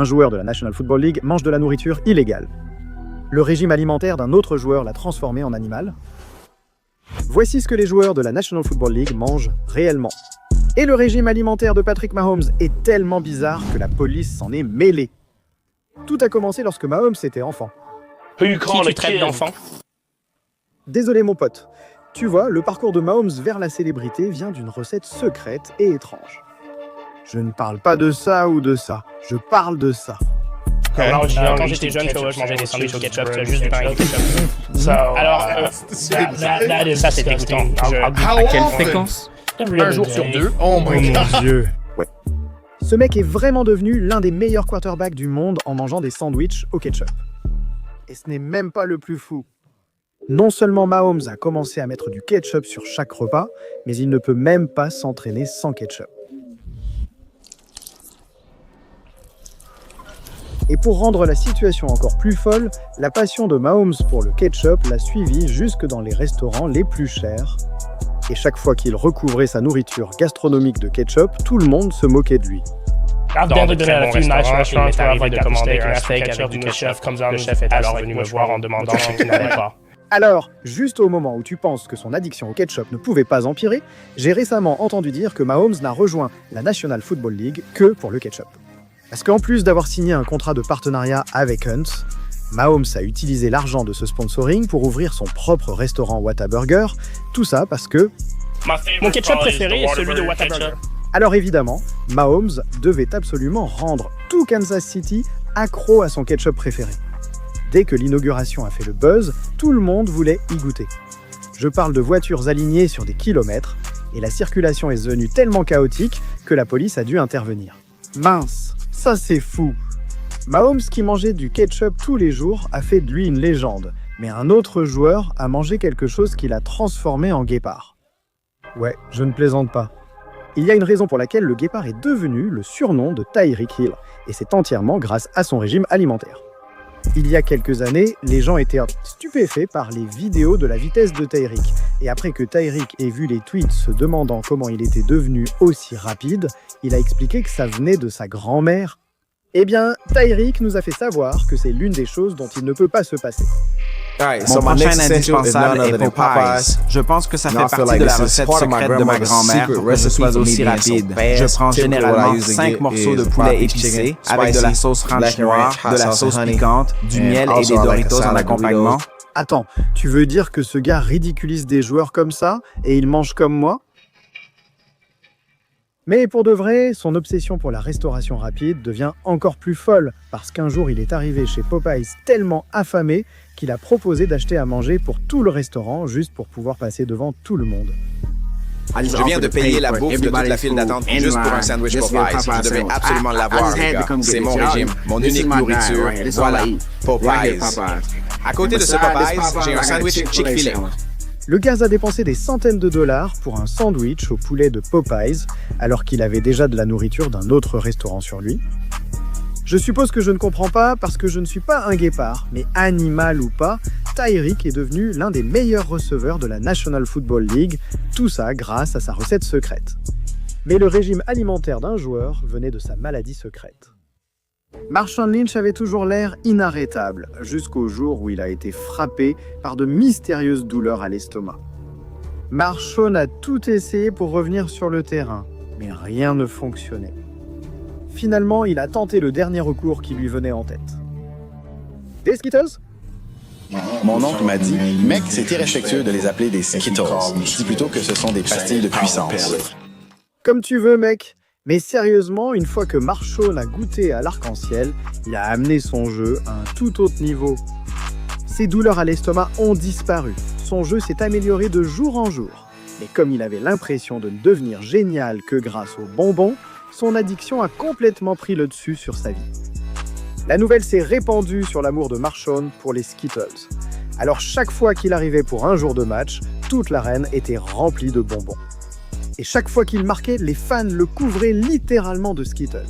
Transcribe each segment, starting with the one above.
Un joueur de la National Football League mange de la nourriture illégale. Le régime alimentaire d'un autre joueur l'a transformé en animal. Voici ce que les joueurs de la National Football League mangent réellement. Et le régime alimentaire de Patrick Mahomes est tellement bizarre que la police s'en est mêlée. Tout a commencé lorsque Mahomes était enfant. Qui tu traites d'enfant? Désolé mon pote. Tu vois, le parcours de Mahomes vers la célébrité vient d'une recette secrète et étrange. Je ne parle pas de ça ou de ça, je parle de ça. Quand j'étais jeune, tu vois, je mangeais des sandwichs au ketchup, juste du pain avec du ketchup. Alors, ça c'est dégoûtant. À quelle fréquence? Un jour sur deux. Oh mon Dieu. Ouais. Ce mec est vraiment devenu l'un des meilleurs quarterbacks du monde en mangeant des sandwichs au ketchup. Et ce n'est même pas le plus fou. Non seulement Mahomes a commencé à mettre du ketchup sur chaque repas, mais il ne peut même pas s'entraîner sans ketchup. Et pour rendre la situation encore plus folle, la passion de Mahomes pour le ketchup l'a suivi jusque dans les restaurants les plus chers. Et chaque fois qu'il recouvrait sa nourriture gastronomique de ketchup, tout le monde se moquait de lui. Dans de très bons restaurants, il m'est arrivé de commander un steak avec du ketchup, le chef est alors venu me voir en demandant ce qu'il n'avait pas. Alors, juste au moment où tu penses que son addiction au ketchup ne pouvait pas empirer, j'ai récemment entendu dire que Mahomes n'a rejoint la National Football League que pour le ketchup. Parce qu'en plus d'avoir signé un contrat de partenariat avec Hunt, Mahomes a utilisé l'argent de ce sponsoring pour ouvrir son propre restaurant Whataburger, tout ça parce que... Mon ketchup préféré est celui de Whataburger. Alors évidemment, Mahomes devait absolument rendre tout Kansas City accro à son ketchup préféré. Dès que l'inauguration a fait le buzz, tout le monde voulait y goûter. Je parle de voitures alignées sur des kilomètres, et la circulation est devenue tellement chaotique que la police a dû intervenir. Mince, ça c'est fou! Mahomes, qui mangeait du ketchup tous les jours, a fait de lui une légende, mais un autre joueur a mangé quelque chose qui l'a transformé en guépard. Ouais, je ne plaisante pas. Il y a une raison pour laquelle le guépard est devenu le surnom de Tyreek Hill, et c'est entièrement grâce à son régime alimentaire. Il y a quelques années, les gens étaient stupéfaits par les vidéos de la vitesse de Tyreek. Et après que Tyreek ait vu les tweets se demandant comment il était devenu aussi rapide, il a expliqué que ça venait de sa grand-mère. Eh bien, Tyreek nous a fait savoir que c'est l'une des choses dont il ne peut pas se passer. Mon prochain indispensable est Popeyes. Je pense que ça fait partie de la recette secrète de ma grand-mère pour que ce soit aussi rapide. Je prends généralement 5 morceaux de poulet épicé avec de la sauce ranch noire, de la sauce piquante, du miel et des Doritos en accompagnement. Attends, tu veux dire que ce gars ridiculise des joueurs comme ça et il mange comme moi? Mais pour de vrai, son obsession pour la restauration rapide devient encore plus folle parce qu'un jour il est arrivé chez Popeyes tellement affamé qu'il a proposé d'acheter à manger pour tout le restaurant juste pour pouvoir passer devant tout le monde. Je viens de payer la bouffe de toute la file d'attente juste pour un sandwich Popeyes. Je devais absolument l'avoir, les gars. C'est mon régime, mon unique nourriture. Voilà, Popeyes. À côté de ce Popeyes, j'ai un sandwich Chick-fil-A. Le gars a dépensé des centaines de dollars pour un sandwich au poulet de Popeyes, alors qu'il avait déjà de la nourriture d'un autre restaurant sur lui. Je suppose que je ne comprends pas parce que je ne suis pas un guépard, mais animal ou pas, Tyreek est devenu l'un des meilleurs receveurs de la National Football League, tout ça grâce à sa recette secrète. Mais le régime alimentaire d'un joueur venait de sa maladie secrète. Marshawn Lynch avait toujours l'air inarrêtable, jusqu'au jour où il a été frappé par de mystérieuses douleurs à l'estomac. Marshawn a tout essayé pour revenir sur le terrain, mais rien ne fonctionnait. Finalement, il a tenté le dernier recours qui lui venait en tête. Des Skittles? Mon oncle m'a dit, mec, c'est irrespectueux de les appeler des Skittles. Dis plutôt que ce sont des pastilles de puissance. Comme tu veux, mec. Mais sérieusement, une fois que Marshawn a goûté à l'arc-en-ciel, il a amené son jeu à un tout autre niveau. Ses douleurs à l'estomac ont disparu. Son jeu s'est amélioré de jour en jour. Mais comme il avait l'impression de ne devenir génial que grâce aux bonbons, son addiction a complètement pris le dessus sur sa vie. La nouvelle s'est répandue sur l'amour de Marshawn pour les Skittles. Alors chaque fois qu'il arrivait pour un jour de match, toute l'arène était remplie de bonbons. Et chaque fois qu'il marquait, les fans le couvraient littéralement de Skittles.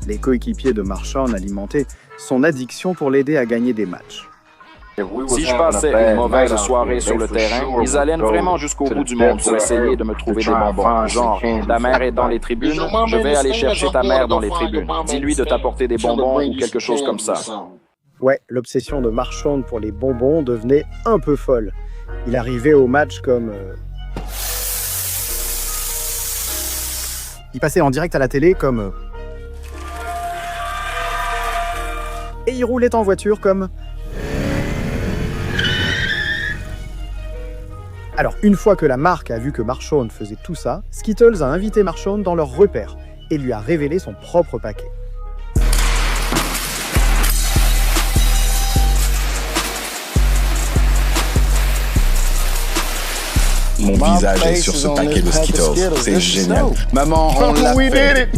Les coéquipiers de Marshawn alimentaient son addiction pour l'aider à gagner des matchs. Si je passais une mauvaise soirée sur le terrain, ils allaient vraiment jusqu'au bout du monde pour essayer de me trouver des bonbons. Genre, ta mère est dans les tribunes, je vais aller chercher ta mère dans les tribunes. Dis-lui de t'apporter des bonbons ou quelque chose comme ça. Ouais, l'obsession de Marchand pour les bonbons devenait un peu folle. Il arrivait au match comme... Il passait en direct à la télé comme... Et il roulait en voiture comme... Alors, une fois que la marque a vu que Marchand faisait tout ça, Skittles a invité Marchand dans leur repère et lui a révélé son propre paquet. Mon visage est sur ce paquet de Skittles. C'est génial. Maman, on l'a fait.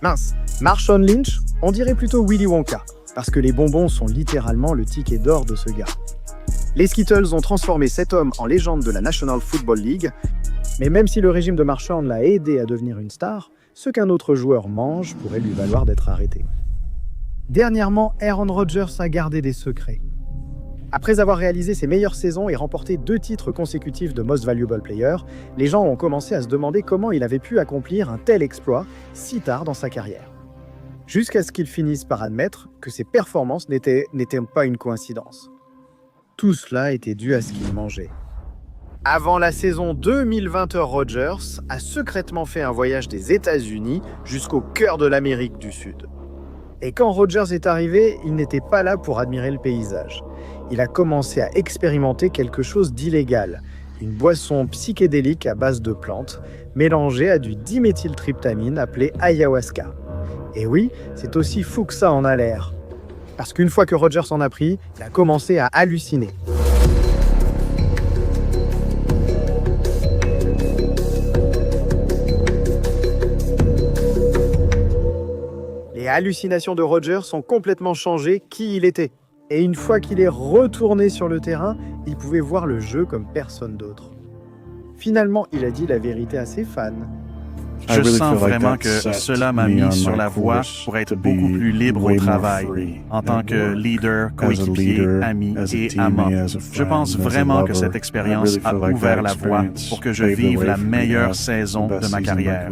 Mince, Marshawn Lynch, on dirait plutôt Willy Wonka, parce que les bonbons sont littéralement le ticket d'or de ce gars. Les Skittles ont transformé cet homme en légende de la National Football League, mais même si le régime de Marchand l'a aidé à devenir une star, ce qu'un autre joueur mange pourrait lui valoir d'être arrêté. Dernièrement, Aaron Rodgers a gardé des secrets. Après avoir réalisé ses meilleures saisons et remporté 2 titres consécutifs de Most Valuable Player, les gens ont commencé à se demander comment il avait pu accomplir un tel exploit si tard dans sa carrière. Jusqu'à ce qu'il finisse par admettre que ses performances n'étaient pas une coïncidence. Tout cela était dû à ce qu'il mangeait. Avant la saison 2020, Rodgers a secrètement fait un voyage des États-Unis jusqu'au cœur de l'Amérique du Sud. Et quand Rodgers est arrivé, il n'était pas là pour admirer le paysage. Il a commencé à expérimenter quelque chose d'illégal, une boisson psychédélique à base de plantes, mélangée à du diméthyltryptamine appelé ayahuasca. Et oui, c'est aussi fou que ça en a l'air. Parce qu'une fois que Rodgers en a pris, il a commencé à halluciner. Les hallucinations de Rodgers ont complètement changé qui il était. Et une fois qu'il est retourné sur le terrain, il pouvait voir le jeu comme personne d'autre. Finalement, il a dit la vérité à ses fans. Je sens vraiment que cela m'a mis sur la voie pour être beaucoup plus libre au travail, en tant que leader, coéquipier, ami et amant. Je pense vraiment que cette expérience a ouvert la voie pour que je vive la meilleure saison de ma carrière.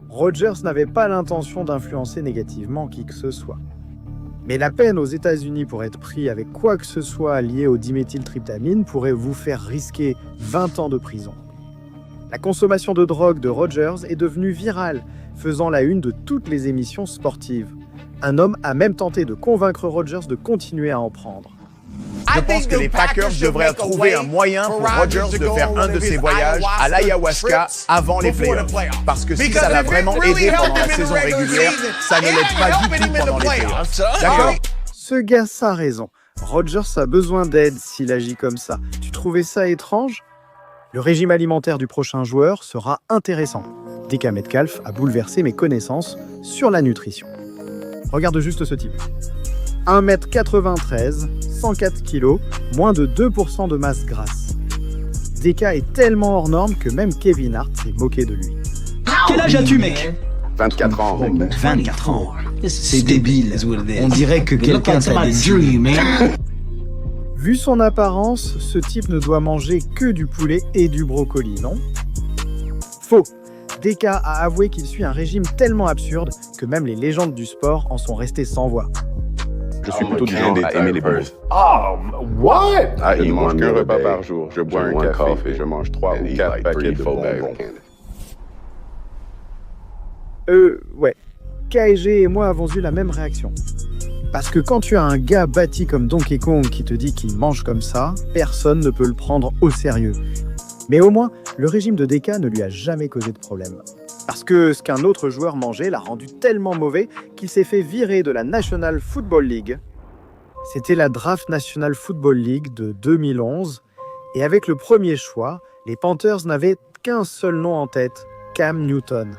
Rodgers n'avait pas l'intention d'influencer négativement qui que ce soit. Mais la peine aux États-Unis pour être pris avec quoi que ce soit lié au diméthyltryptamine pourrait vous faire risquer 20 ans de prison. La consommation de drogue de Rodgers est devenue virale, faisant la une de toutes les émissions sportives. Un homme a même tenté de convaincre Rodgers de continuer à en prendre. Je pense que les Packers devraient trouver un moyen pour Rodgers de faire un de ses voyages à l'ayahuasca avant les playoffs. Parce que si ça l'a vraiment aidé pendant la saison régulière, ça ne l'aide pas du tout pendant les playoffs. D'accord? Ce gars a raison. Rodgers a besoin d'aide s'il agit comme ça. Tu trouvais ça étrange? Le régime alimentaire du prochain joueur sera intéressant. DK Metcalf a bouleversé mes connaissances sur la nutrition. Regarde juste ce type. 1m93, 104 kg, moins de 2% de masse grasse. DK est tellement hors norme que même Kevin Hart s'est moqué de lui. Quel âge as-tu, mec? 24 ans. 24 ans. C'est débile. On dirait que quelqu'un t'a dit. Vu son apparence, ce type ne doit manger que du poulet et du brocoli, non? Faux. DK a avoué qu'il suit un régime tellement absurde que même les légendes du sport en sont restées sans voix. Je suis plutôt du genre à aimer les bonbons. What? Je ne mange qu'un repas par jour. Je bois un café et je mange 3 ou 4 paquets de bonbons. Ouais. KG et moi avons eu la même réaction. Parce que quand tu as un gars bâti comme Donkey Kong qui te dit qu'il mange comme ça, personne ne peut le prendre au sérieux. Mais au moins, le régime de DK ne lui a jamais causé de problème. Parce que ce qu'un autre joueur mangeait l'a rendu tellement mauvais qu'il s'est fait virer de la National Football League. C'était la Draft National Football League de 2011, et avec le premier choix, les Panthers n'avaient qu'un seul nom en tête, Cam Newton.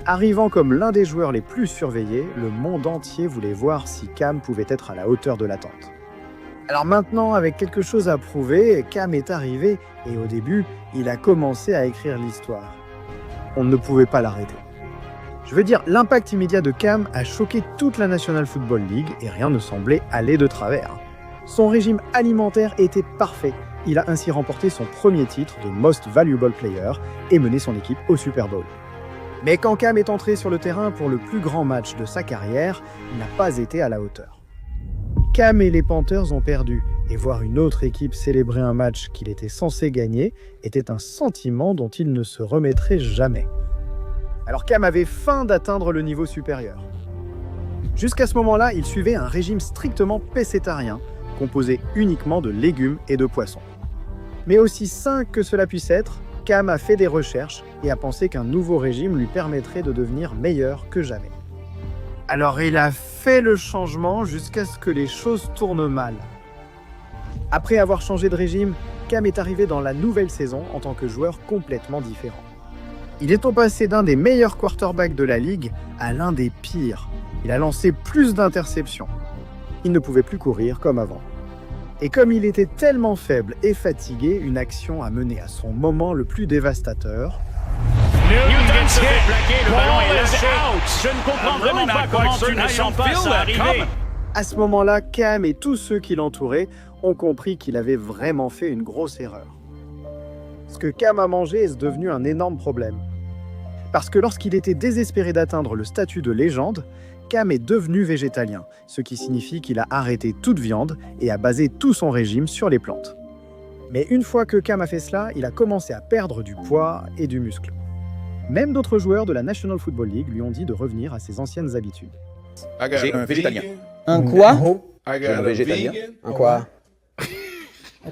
Arrivant comme l'un des joueurs les plus surveillés, le monde entier voulait voir si Cam pouvait être à la hauteur de l'attente. Alors maintenant, avec quelque chose à prouver, Cam est arrivé, et au début, il a commencé à écrire l'histoire. On ne pouvait pas l'arrêter. Je veux dire, l'impact immédiat de Cam a choqué toute la National Football League et rien ne semblait aller de travers. Son régime alimentaire était parfait. Il a ainsi remporté son premier titre de Most Valuable Player et mené son équipe au Super Bowl. Mais quand Cam est entré sur le terrain pour le plus grand match de sa carrière, il n'a pas été à la hauteur. Cam et les Panthers ont perdu, et voir une autre équipe célébrer un match qu'il était censé gagner était un sentiment dont il ne se remettrait jamais. Alors Cam avait faim d'atteindre le niveau supérieur. Jusqu'à ce moment-là, il suivait un régime strictement pescétarien, composé uniquement de légumes et de poissons. Mais aussi sain que cela puisse être, Cam a fait des recherches et a pensé qu'un nouveau régime lui permettrait de devenir meilleur que jamais. Alors il a fait le changement jusqu'à ce que les choses tournent mal. Après avoir changé de régime, Cam est arrivé dans la nouvelle saison en tant que joueur complètement différent. Il est passé d'un des meilleurs quarterbacks de la ligue à l'un des pires. Il a lancé plus d'interceptions. Il ne pouvait plus courir comme avant. Et comme il était tellement faible et fatigué, une action a mené à son moment le plus dévastateur. Newton se fait plaquer, le ballon est lâché. Je ne comprends vraiment pas comment tu ne sens pas ça arriver. À ce moment-là, Cam et tous ceux qui l'entouraient ont compris qu'il avait vraiment fait une grosse erreur. Ce que Cam a mangé est devenu un énorme problème. Parce que lorsqu'il était désespéré d'atteindre le statut de légende, Cam est devenu végétalien, ce qui signifie qu'il a arrêté toute viande et a basé tout son régime sur les plantes. Mais une fois que Cam a fait cela, il a commencé à perdre du poids et du muscle. Même d'autres joueurs de la National Football League lui ont dit de revenir à ses anciennes habitudes. J'ai un végétalien. Un quoi? J'ai un végétalien. Un quoi?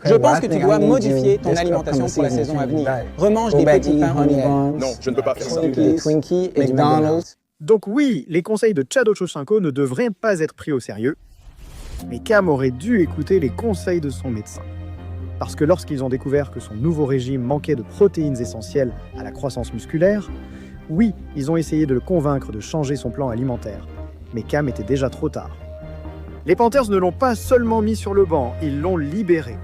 Je pense que tu dois modifier ton alimentation pour la saison à venir. Remange des petits pains en hiver. Non, je ne peux pas faire ça. Des Twinkies et du McDonald's. Donc oui, les conseils de Chad Ochocinco ne devraient pas être pris au sérieux, mais Cam aurait dû écouter les conseils de son médecin. Parce que lorsqu'ils ont découvert que son nouveau régime manquait de protéines essentielles à la croissance musculaire, oui, ils ont essayé de le convaincre de changer son plan alimentaire, mais Cam était déjà trop tard. Les Panthers ne l'ont pas seulement mis sur le banc, ils l'ont libéré.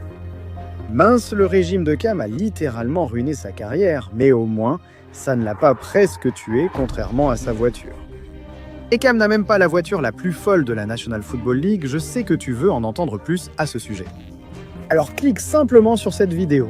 Mince, le régime de Cam a littéralement ruiné sa carrière, mais au moins, ça ne l'a pas presque tué, contrairement à sa voiture. Et Cam n'a même pas la voiture la plus folle de la National Football League, je sais que tu veux en entendre plus à ce sujet. Alors clique simplement sur cette vidéo.